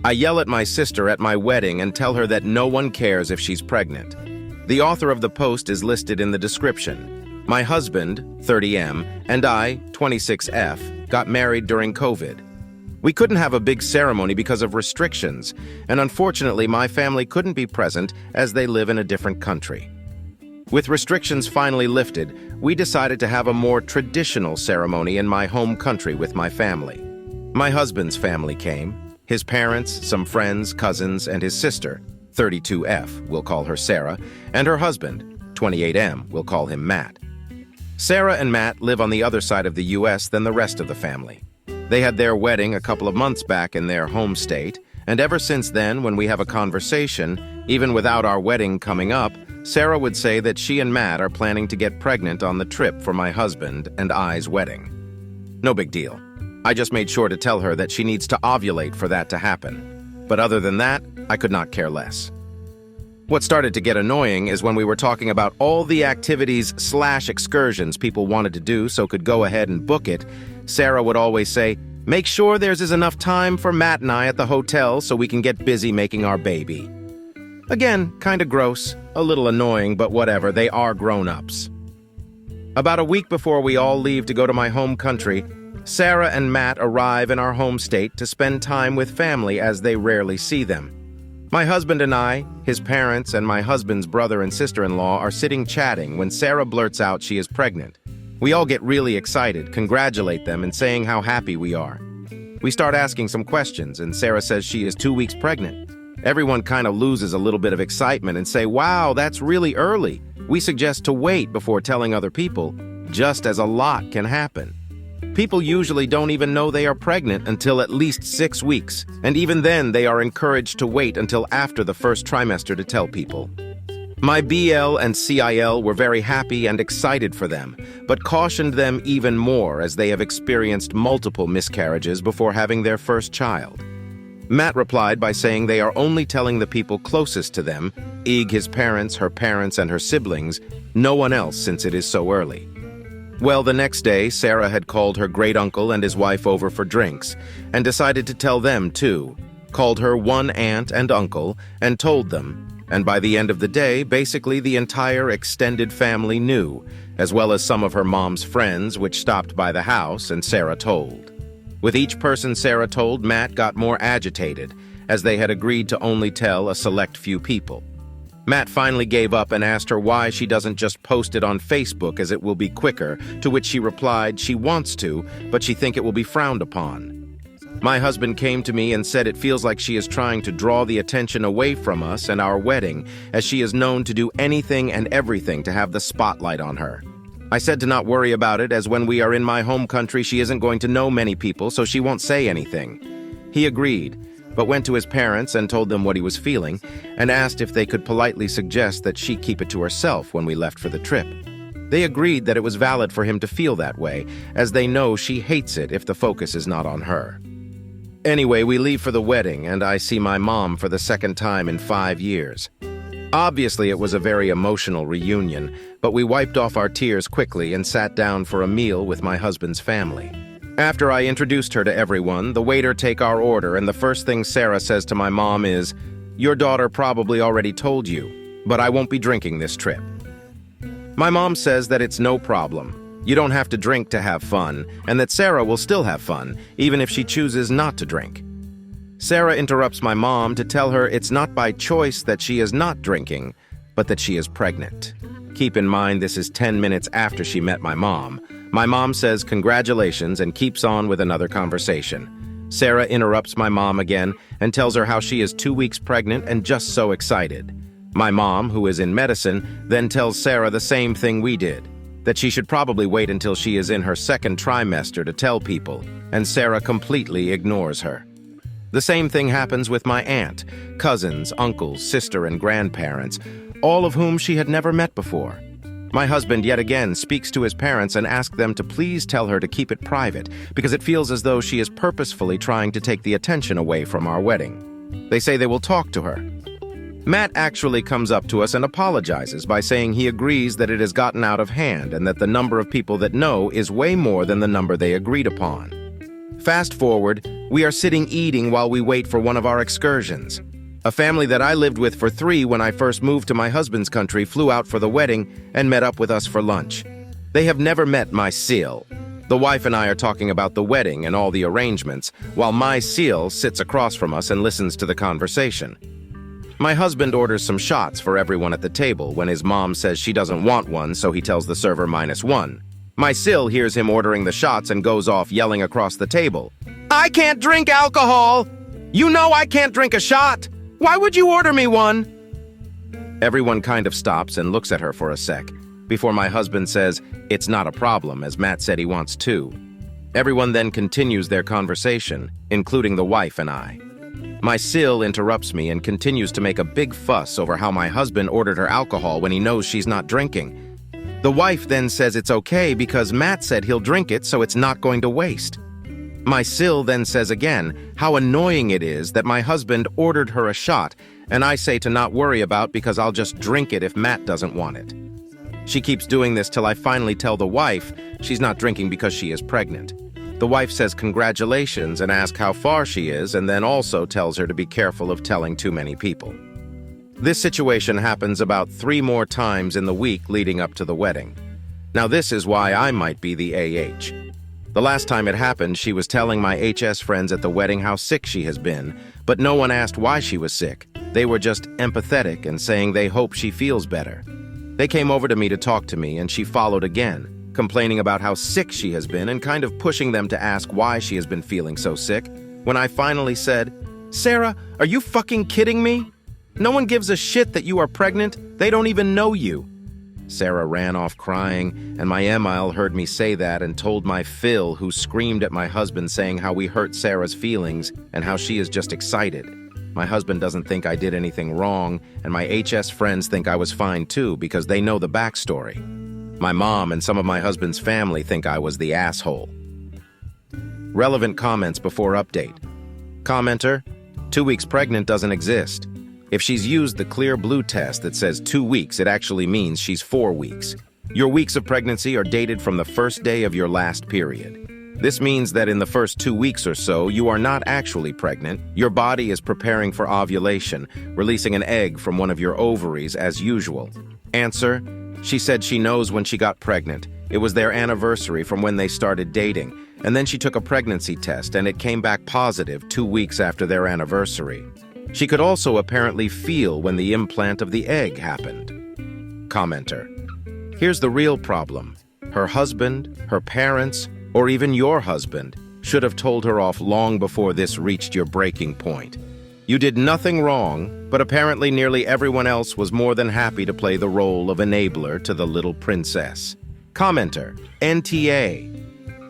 I yell at my sister at my wedding and tell her that no one cares if she's pregnant. The author of the post is listed in the description. My husband, 30M, and I, 26F, got married during COVID. We couldn't have a big ceremony because of restrictions, and unfortunately my family couldn't be present as they live in a different country. With restrictions finally lifted, we decided to have a more traditional ceremony in my home country with my family. My husband's family came, his parents, some friends, cousins, and his sister, 32F, we'll call her Sarah, and her husband, 28M, we'll call him Matt. Sarah and Matt live on the other side of the US than the rest of the family. They had their wedding a couple of months back in their home state, and ever since then, when we have a conversation, even without our wedding coming up, Sarah would say that she and Matt are planning to get pregnant on the trip for my husband and I's wedding. No big deal. I just made sure to tell her that she needs to ovulate for that to happen. But other than that, I could not care less. What started to get annoying is when we were talking about all the activities/excursions people wanted to do so could go ahead and book it, Sarah would always say, "Make sure there's enough time for Matt and I at the hotel so we can get busy making our baby." Again, kinda gross, a little annoying, but whatever, they are grown-ups. About a week before we all leave to go to my home country, Sarah and Matt arrive in our home state to spend time with family as they rarely see them. My husband and I, his parents, and my husband's brother and sister-in-law are sitting chatting when Sarah blurts out she is pregnant. We all get really excited, congratulate them, and saying how happy we are. We start asking some questions, and Sarah says she is 2 weeks pregnant. Everyone kind of loses a little bit of excitement and say, "Wow, that's really early." We suggest to wait before telling other people, just as a lot can happen. People usually don't even know they are pregnant until at least 6 weeks, and even then they are encouraged to wait until after the first trimester to tell people. My BL and CIL were very happy and excited for them, but cautioned them even more as they have experienced multiple miscarriages before having their first child. Matt replied by saying they are only telling the people closest to them, his parents, her parents, and her siblings, no one else since it is so early. Well, the next day, Sarah had called her great-uncle and his wife over for drinks, and decided to tell them too. Called her one aunt and uncle, and told them. And by the end of the day, basically the entire extended family knew, as well as some of her mom's friends, which stopped by the house, and Sarah told. With each person Sarah told, Matt got more agitated, as they had agreed to only tell a select few people. Matt finally gave up and asked her why she doesn't just post it on Facebook as it will be quicker, to which she replied she wants to, but she think it will be frowned upon. My husband came to me and said it feels like she is trying to draw the attention away from us and our wedding, as she is known to do anything and everything to have the spotlight on her. I said to not worry about it, as when we are in my home country she isn't going to know many people, so she won't say anything. He agreed, but went to his parents and told them what he was feeling, and asked if they could politely suggest that she keep it to herself when we left for the trip. They agreed that it was valid for him to feel that way, as they know she hates it if the focus is not on her. Anyway, we leave for the wedding, and I see my mom for the second time in 5 years. Obviously, it was a very emotional reunion, but we wiped off our tears quickly and sat down for a meal with my husband's family. After I introduced her to everyone, the waiter take our order, and the first thing Sarah says to my mom is, "Your daughter probably already told you, but I won't be drinking this trip." My mom says that it's no problem. You don't have to drink to have fun, and that Sarah will still have fun, even if she chooses not to drink. Sarah interrupts my mom to tell her it's not by choice that she is not drinking, but that she is pregnant. Keep in mind this is 10 minutes after she met my mom. My mom says congratulations and keeps on with another conversation. Sarah interrupts my mom again and tells her how she is 2 weeks pregnant and just so excited. My mom, who is in medicine, then tells Sarah the same thing we did, that she should probably wait until she is in her second trimester to tell people, and Sarah completely ignores her. The same thing happens with my aunt, cousins, uncles, sister, and grandparents, all of whom she had never met before. My husband yet again speaks to his parents and asks them to please tell her to keep it private, because it feels as though she is purposefully trying to take the attention away from our wedding. They say they will talk to her. Matt actually comes up to us and apologizes by saying he agrees that it has gotten out of hand and that the number of people that know is way more than the number they agreed upon. Fast forward, We are sitting eating while we wait for one of our excursions. A family that I lived with for 3 when I first moved to my husband's country flew out for the wedding and met up with us for lunch. They have never met my seal. The wife and I are talking about the wedding and all the arrangements, while my seal sits across from us and listens to the conversation. My husband orders some shots for everyone at the table when his mom says she doesn't want one, so he tells the server -1. My seal hears him ordering the shots and goes off yelling across the table, "I can't drink alcohol! You know I can't drink a shot! Why would you order me one?" Everyone kind of stops and looks at her for a sec, before my husband says, "It's not a problem, as Matt said he wants 2. Everyone then continues their conversation, including the wife and I. My seal interrupts me and continues to make a big fuss over how my husband ordered her alcohol when he knows she's not drinking. The wife then says it's okay because Matt said he'll drink it, so it's not going to waste. My seal then says again how annoying it is that my husband ordered her a shot, and I say to not worry about because I'll just drink it if Matt doesn't want it. She keeps doing this till I finally tell the wife she's not drinking because she is pregnant. The wife says congratulations and asks how far she is, and then also tells her to be careful of telling too many people. This situation happens about 3 more times in the week leading up to the wedding. Now this is why I might be the AH. The last time it happened, she was telling my HS friends at the wedding how sick she has been, but no one asked why she was sick. They were just empathetic and saying they hope she feels better. They came over to me to talk to me, and she followed again, complaining about how sick she has been and kind of pushing them to ask why she has been feeling so sick, when I finally said, "Sarah, are you fucking kidding me? No one gives a shit that you are pregnant. They don't even know you." Sarah ran off crying, and my Emil heard me say that and told my Phil, who screamed at my husband saying how we hurt Sarah's feelings and how she is just excited. My husband doesn't think I did anything wrong, and my HS friends think I was fine too because they know the backstory. My mom and some of my husband's family think I was the asshole. Relevant comments before update. Commenter, 2 weeks pregnant doesn't exist. If she's used the clear blue test that says 2 weeks, it actually means she's 4 weeks. Your weeks of pregnancy are dated from the first day of your last period. This means that in the first 2 weeks or so, you are not actually pregnant. Your body is preparing for ovulation, releasing an egg from one of your ovaries as usual. Answer, she said she knows when she got pregnant. It was their anniversary from when they started dating, and then she took a pregnancy test and it came back positive 2 weeks after their anniversary. She could also apparently feel when the implant of the egg happened. Commenter, here's the real problem. Her husband, her parents, or even your husband should have told her off long before this reached your breaking point. You did nothing wrong, but apparently nearly everyone else was more than happy to play the role of enabler to the little princess. Commenter, NTA.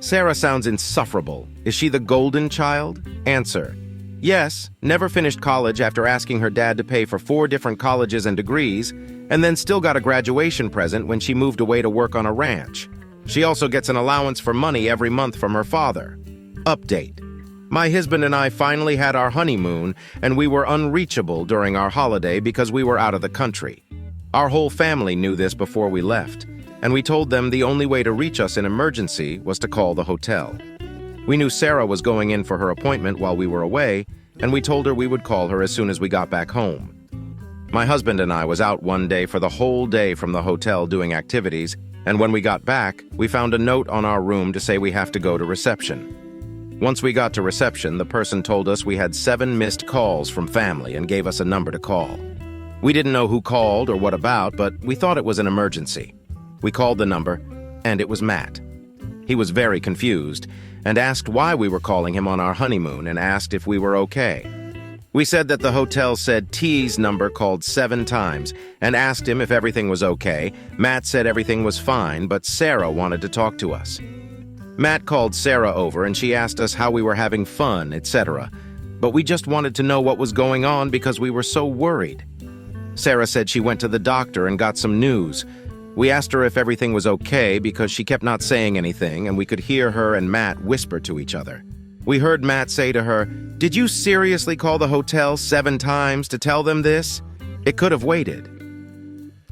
Sarah sounds insufferable. Is she the golden child? Answer, yes, never finished college after asking her dad to pay for 4 different colleges and degrees, and then still got a graduation present when she moved away to work on a ranch. She also gets an allowance for money every month from her father. Update. My husband and I finally had our honeymoon, and we were unreachable during our holiday because we were out of the country. Our whole family knew this before we left, and we told them the only way to reach us in emergency was to call the hotel. We knew Sarah was going in for her appointment while we were away, and we told her we would call her as soon as we got back home. My husband and I was out one day for the whole day from the hotel doing activities, and when we got back, we found a note on our room to say we have to go to reception. Once we got to reception, the person told us we had 7 missed calls from family and gave us a number to call. We didn't know who called or what about, but we thought it was an emergency. We called the number, and it was Matt. He was very confused and asked why we were calling him on our honeymoon and asked if we were okay. We said that the hotel said T's number called 7 times and asked him if everything was okay. Matt said everything was fine, but Sarah wanted to talk to us. Matt called Sarah over and she asked us how we were having fun, etc. But we just wanted to know what was going on because we were so worried. Sarah said she went to the doctor and got some news. We asked her if everything was okay because she kept not saying anything and we could hear her and Matt whisper to each other. We heard Matt say to her, "Did you seriously call the hotel 7 times to tell them this? It could have waited."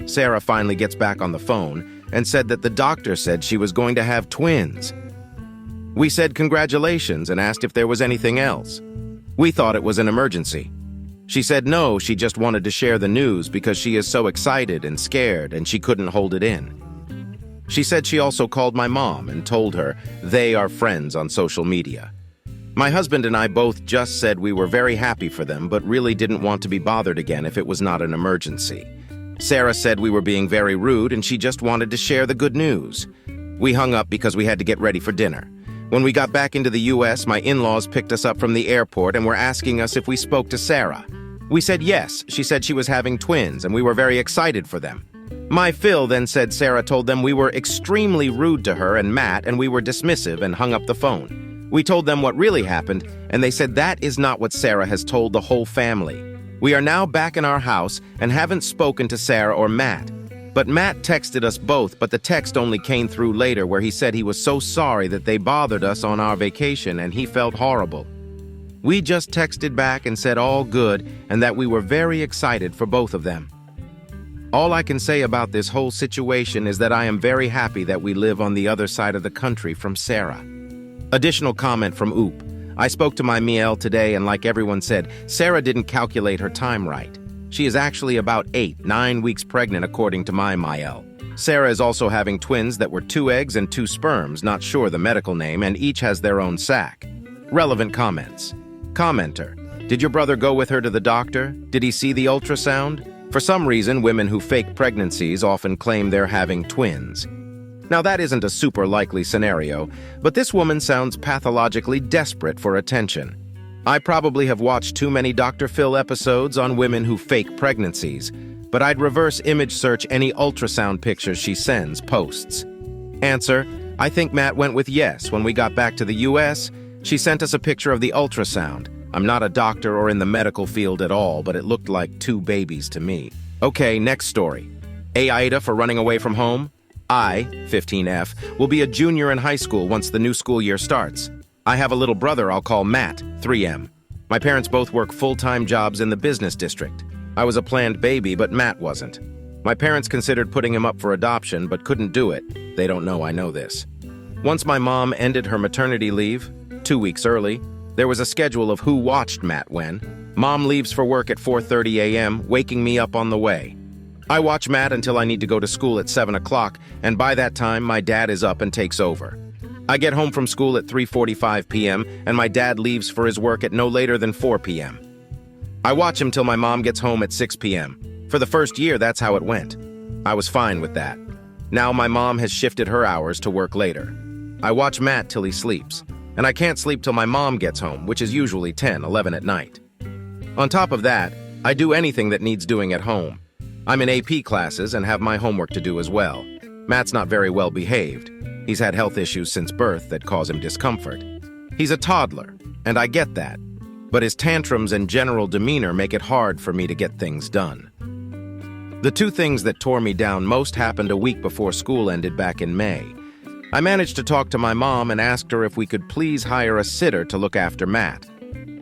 Sarah finally gets back on the phone and said that the doctor said she was going to have twins. We said congratulations and asked if there was anything else. We thought it was an emergency. She said no, she just wanted to share the news because she is so excited and scared and she couldn't hold it in. She said she also called my mom and told her they are friends on social media. My husband and I both just said we were very happy for them, but really didn't want to be bothered again if it was not an emergency. Sarah said we were being very rude and she just wanted to share the good news. We hung up because we had to get ready for dinner. When we got back into the U.S., my in-laws picked us up from the airport and were asking us if we spoke to Sarah. We said yes. She said she was having twins and we were very excited for them. My Phil then said Sarah told them we were extremely rude to her and Matt and we were dismissive and hung up the phone. We told them what really happened and they said that is not what Sarah has told the whole family. We are now back in our house and haven't spoken to Sarah or Matt. But Matt texted us both, but the text only came through later where he said he was so sorry that they bothered us on our vacation and he felt horrible. We just texted back and said all good and that we were very excited for both of them. All I can say about this whole situation is that I am very happy that we live on the other side of the country from Sarah. Additional comment from Oop. I spoke to my Miel today and like everyone said, Sarah didn't calculate her time right. She is actually about 9 weeks pregnant according to my Miel. Sarah is also having twins that were 2 eggs and 2 sperms, not sure the medical name, and each has their own sac. Relevant comments. Commenter. Did your brother go with her to the doctor? Did he see the ultrasound? For some reason, women who fake pregnancies often claim they're having twins. Now that isn't a super likely scenario, but this woman sounds pathologically desperate for attention. I probably have watched too many Dr. Phil episodes on women who fake pregnancies, but I'd reverse image search any ultrasound pictures she sends, posts. Answer, I think Matt went with yes. When we got back to the US, she sent us a picture of the ultrasound. I'm not a doctor or in the medical field at all, but it looked like 2 babies to me. Okay, next story. Aida for running away from home? I, 15F, will be a junior in high school once the new school year starts. I have a little brother I'll call Matt, 3M. My parents both work full-time jobs in the business district. I was a planned baby, but Matt wasn't. My parents considered putting him up for adoption, but couldn't do it. They don't know I know this. Once my mom ended her maternity leave, 2 weeks early, there was a schedule of who watched Matt when. Mom leaves for work at 4:30 a.m., waking me up on the way. I watch Matt until I need to go to school at 7 o'clock, and by that time, my dad is up and takes over. I get home from school at 3:45 p.m., and my dad leaves for his work at no later than 4 p.m. I watch him till my mom gets home at 6 p.m. For the first year, that's how it went. I was fine with that. Now my mom has shifted her hours to work later. I watch Matt till he sleeps, and I can't sleep till my mom gets home, which is usually 10, 11 at night. On top of that, I do anything that needs doing at home. I'm in AP classes and have my homework to do as well. Matt's not very well behaved. He's had health issues since birth that cause him discomfort. He's a toddler, and I get that. But his tantrums and general demeanor make it hard for me to get things done. The 2 things that tore me down most happened a week before school ended back in May. I managed to talk to my mom and asked her if we could please hire a sitter to look after Matt.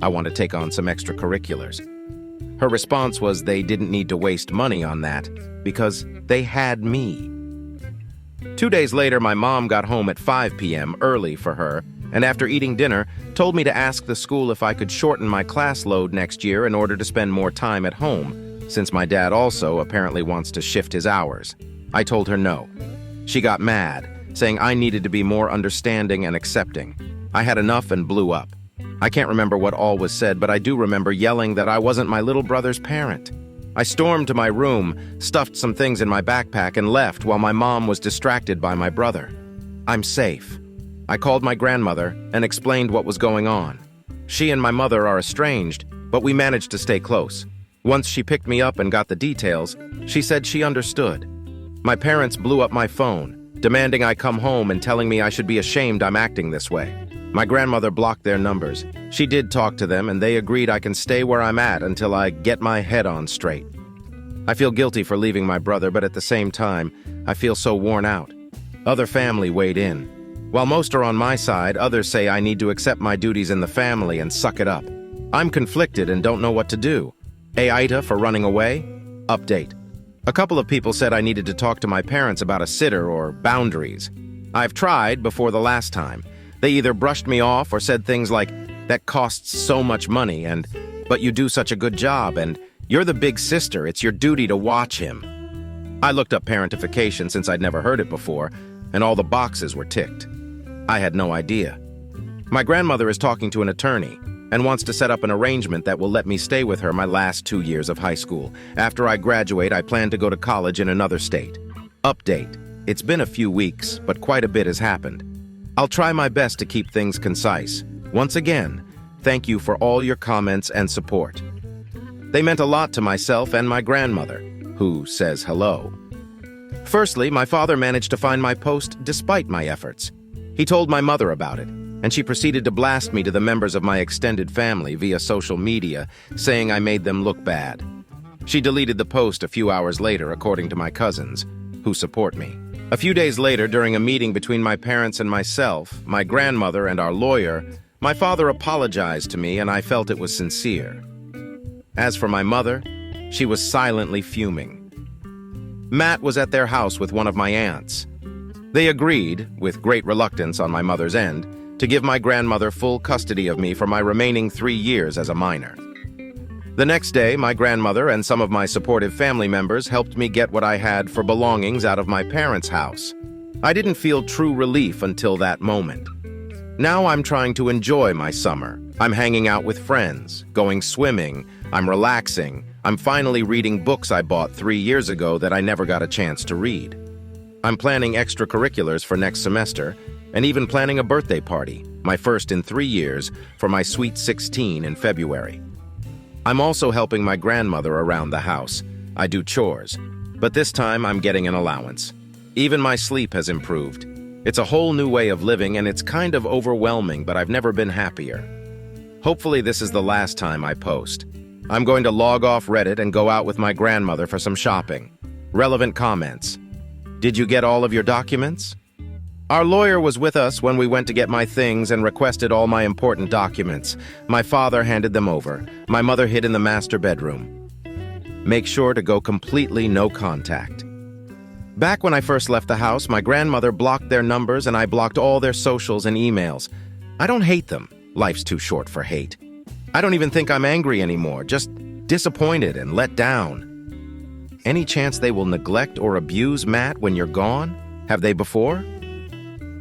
I want to take on some extracurriculars. Her response was they didn't need to waste money on that because they had me. 2 days later, my mom got home at 5 p.m. early for her, and after eating dinner, told me to ask the school if I could shorten my class load next year in order to spend more time at home, since my dad also apparently wants to shift his hours. I told her no. She got mad, saying I needed to be more understanding and accepting. I had enough and blew up. I can't remember what all was said, but I do remember yelling that I wasn't my little brother's parent. I stormed to my room, stuffed some things in my backpack, and left while my mom was distracted by my brother. I'm safe. I called my grandmother and explained what was going on. She and my mother are estranged, but we managed to stay close. Once she picked me up and got the details, she said she understood. My parents blew up my phone, demanding I come home and telling me I should be ashamed I'm acting this way. My grandmother blocked their numbers. She did talk to them, and they agreed I can stay where I'm at until I get my head on straight. I feel guilty for leaving my brother, but at the same time, I feel so worn out. Other family weighed in. While most are on my side, others say I need to accept my duties in the family and suck it up. I'm conflicted and don't know what to do. Aida for running away? Update. A couple of people said I needed to talk to my parents about a sitter or boundaries. I've tried before the last time. They either brushed me off or said things like, "That costs so much money," and "But you do such a good job," and "You're the big sister, it's your duty to watch him." I looked up parentification since I'd never heard it before, and all the boxes were ticked. I had no idea. My grandmother is talking to an attorney and wants to set up an arrangement that will let me stay with her my last 2 years of high school. After I graduate, I plan to go to college in another state. Update. It's been a few weeks, but quite a bit has happened. I'll try my best to keep things concise. Once again, thank you for all your comments and support. They meant a lot to myself and my grandmother, who says hello. Firstly, my father managed to find my post despite my efforts. He told my mother about it, and she proceeded to blast me to the members of my extended family via social media, saying I made them look bad. She deleted the post a few hours later, according to my cousins, who support me. A few days later, during a meeting between my parents and myself, my grandmother and our lawyer, my father apologized to me and I felt it was sincere. As for my mother, she was silently fuming. Matt was at their house with one of my aunts. They agreed, with great reluctance on my mother's end, to give my grandmother full custody of me for my remaining 3 years as a minor. The next day, my grandmother and some of my supportive family members helped me get what I had for belongings out of my parents' house. I didn't feel true relief until that moment. Now I'm trying to enjoy my summer. I'm hanging out with friends, going swimming, I'm relaxing, I'm finally reading books I bought 3 years ago that I never got a chance to read. I'm planning extracurriculars for next semester, and even planning a birthday party, my first in 3 years, for my sweet 16 in February. I'm also helping my grandmother around the house. I do chores, but this time I'm getting an allowance. Even my sleep has improved. It's a whole new way of living, and it's kind of overwhelming, but I've never been happier. Hopefully this is the last time I post. I'm going to log off Reddit and go out with my grandmother for some shopping. Relevant comments. Did you get all of your documents? Our lawyer was with us when we went to get my things and requested all my important documents. My father handed them over. My mother hid in the master bedroom. Make sure to go completely no contact. Back when I first left the house, my grandmother blocked their numbers and I blocked all their socials and emails. I don't hate them. Life's too short for hate. I don't even think I'm angry anymore, just disappointed and let down. Any chance they will neglect or abuse Matt when you're gone? Have they before?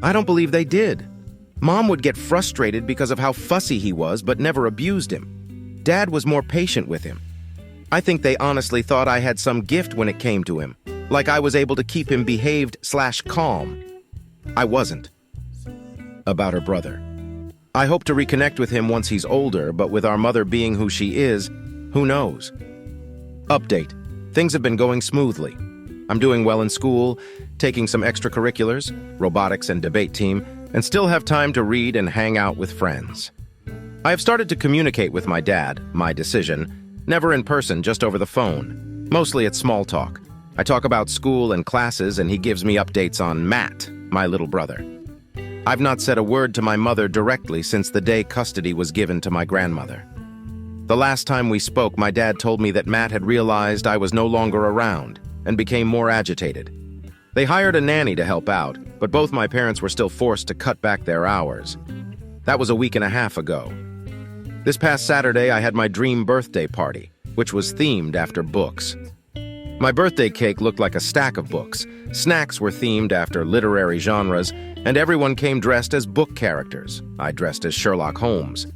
I don't believe they did. Mom would get frustrated because of how fussy he was, but never abused him. Dad was more patient with him. I think they honestly thought I had some gift when it came to him, like I was able to keep him behaved/calm. I wasn't. About her brother. I hope to reconnect with him once he's older, but with our mother being who she is, who knows? Update. Things have been going smoothly. I'm doing well in school, taking some extracurriculars, robotics and debate team, and still have time to read and hang out with friends. I have started to communicate with my dad, my decision, never in person, just over the phone. Mostly it's small talk. I talk about school and classes and he gives me updates on Matt, my little brother. I've not said a word to my mother directly since the day custody was given to my grandmother. The last time we spoke, my dad told me that Matt had realized I was no longer around and became more agitated. They hired a nanny to help out, but both my parents were still forced to cut back their hours. That was a week and a half ago. This past Saturday, I had my dream birthday party, which was themed after books. My birthday cake looked like a stack of books. Snacks were themed after literary genres, and everyone came dressed as book characters. I dressed as Sherlock Holmes.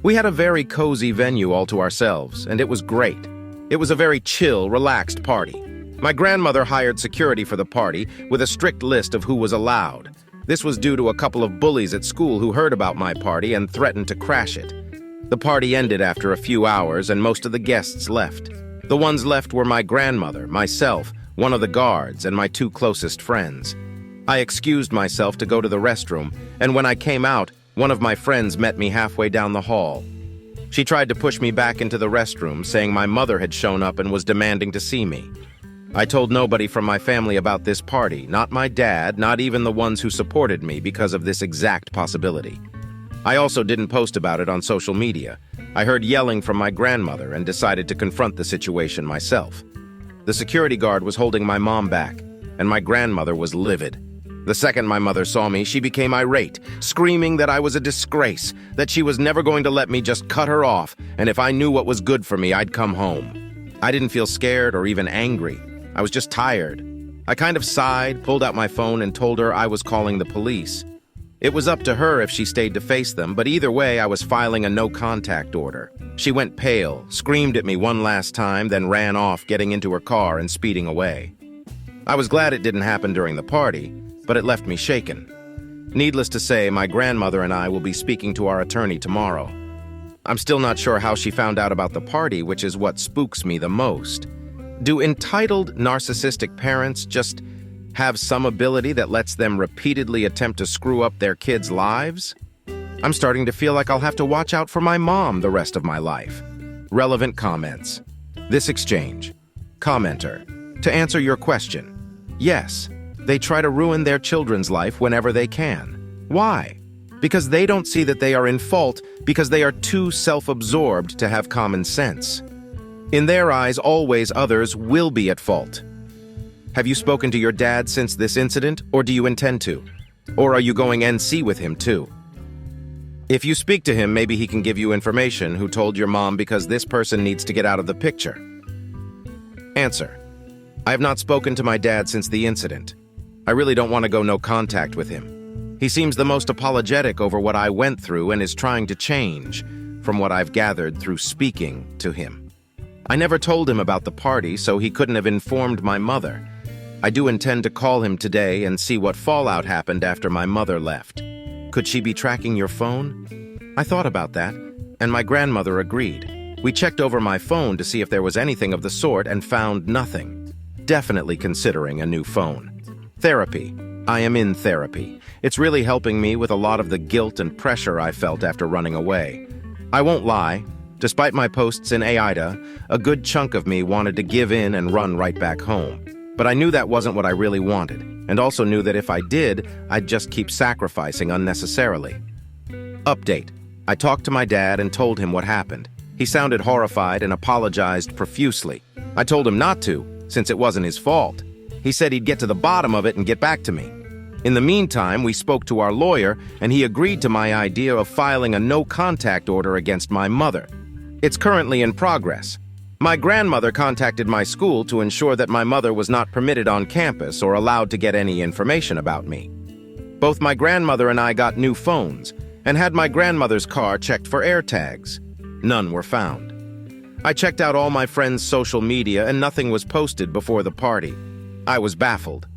We had a very cozy venue all to ourselves, and it was great. It was a very chill, relaxed party. My grandmother hired security for the party with a strict list of who was allowed. This was due to a couple of bullies at school who heard about my party and threatened to crash it. The party ended after a few hours and most of the guests left. The ones left were my grandmother, myself, one of the guards, and my 2 closest friends. I excused myself to go to the restroom, and when I came out, one of my friends met me halfway down the hall. She tried to push me back into the restroom, saying my mother had shown up and was demanding to see me. I told nobody from my family about this party, not my dad, not even the ones who supported me because of this exact possibility. I also didn't post about it on social media. I heard yelling from my grandmother and decided to confront the situation myself. The security guard was holding my mom back, and my grandmother was livid. The second my mother saw me, she became irate, screaming that I was a disgrace, that she was never going to let me just cut her off, and if I knew what was good for me, I'd come home. I didn't feel scared or even angry. I was just tired. I kind of sighed, pulled out my phone, and told her I was calling the police. It was up to her if she stayed to face them, but either way, I was filing a no-contact order. She went pale, screamed at me one last time, then ran off, getting into her car and speeding away. I was glad it didn't happen during the party, but it left me shaken. Needless to say, my grandmother and I will be speaking to our attorney tomorrow. I'm still not sure how she found out about the party, which is what spooks me the most. Do entitled, narcissistic parents just have some ability that lets them repeatedly attempt to screw up their kids' lives? I'm starting to feel like I'll have to watch out for my mom the rest of my life. Relevant comments. This exchange. Commenter. To answer your question, yes, they try to ruin their children's life whenever they can. Why? Because they don't see that they are in fault because they are too self-absorbed to have common sense. In their eyes, always others will be at fault. Have you spoken to your dad since this incident, or do you intend to? Or are you going NC with him too? If you speak to him, maybe he can give you information who told your mom because this person needs to get out of the picture. Answer. I have not spoken to my dad since the incident. I really don't want to go no contact with him. He seems the most apologetic over what I went through and is trying to change, from what I've gathered through speaking to him. I never told him about the party, so he couldn't have informed my mother. I do intend to call him today and see what fallout happened after my mother left. Could she be tracking your phone? I thought about that, and my grandmother agreed. We checked over my phone to see if there was anything of the sort and found nothing. Definitely considering a new phone. Therapy. I am in therapy. It's really helping me with a lot of the guilt and pressure I felt after running away. I won't lie. Despite my posts in AIDA, a good chunk of me wanted to give in and run right back home. But I knew that wasn't what I really wanted, and also knew that if I did, I'd just keep sacrificing unnecessarily. Update. I talked to my dad and told him what happened. He sounded horrified and apologized profusely. I told him not to, since it wasn't his fault. He said he'd get to the bottom of it and get back to me. In the meantime, we spoke to our lawyer, and he agreed to my idea of filing a no-contact order against my mother. It's currently in progress. My grandmother contacted my school to ensure that my mother was not permitted on campus or allowed to get any information about me. Both my grandmother and I got new phones and had my grandmother's car checked for AirTags. None were found. I checked out all my friends' social media and nothing was posted before the party. I was baffled.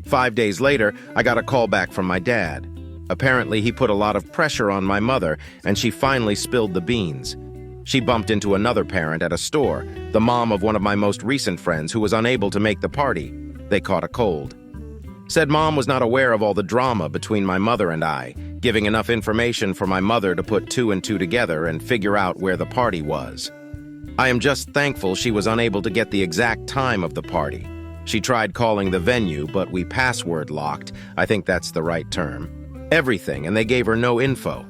5 days later, I got a call back from my dad. Apparently, he put a lot of pressure on my mother and she finally spilled the beans. She bumped into another parent at a store, the mom of one of my most recent friends who was unable to make the party. They caught a cold. Said mom was not aware of all the drama between my mother and I, giving enough information for my mother to put two and two together and figure out where the party was. I am just thankful she was unable to get the exact time of the party. She tried calling the venue, but we password locked, I think that's the right term, everything, and they gave her no info.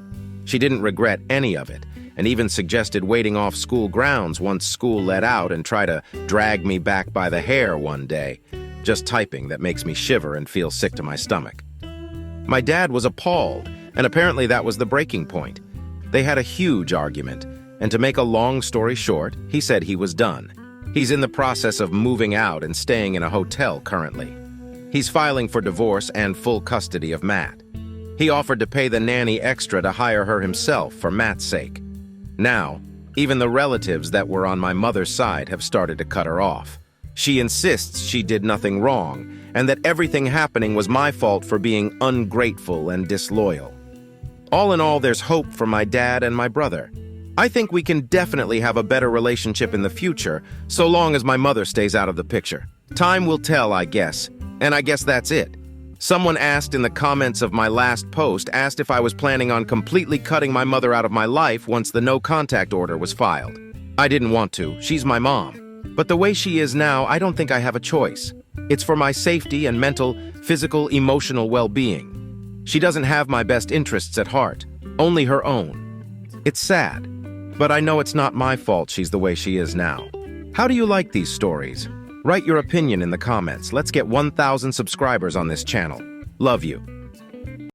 She didn't regret any of it, and even suggested waiting off school grounds once school let out and try to drag me back by the hair one day. Just typing that makes me shiver and feel sick to my stomach. My dad was appalled, and apparently that was the breaking point. They had a huge argument, and to make a long story short, he said he was done. He's in the process of moving out and staying in a hotel currently. He's filing for divorce and full custody of Matt. He offered to pay the nanny extra to hire her himself for Matt's sake. Now, even the relatives that were on my mother's side have started to cut her off. She insists she did nothing wrong, and that everything happening was my fault for being ungrateful and disloyal. All in all, there's hope for my dad and my brother. I think we can definitely have a better relationship in the future, so long as my mother stays out of the picture. Time will tell, I guess, and I guess that's it. Someone asked in the comments of my last post, asked if I was planning on completely cutting my mother out of my life once the no-contact order was filed. I didn't want to. She's my mom. But the way she is now, I don't think I have a choice. It's for my safety and mental, physical, emotional well-being. She doesn't have my best interests at heart, only her own. It's sad, but I know it's not my fault she's the way she is now. How do you like these stories? Write your opinion in the comments. Let's get 1,000 subscribers on this channel. Love you.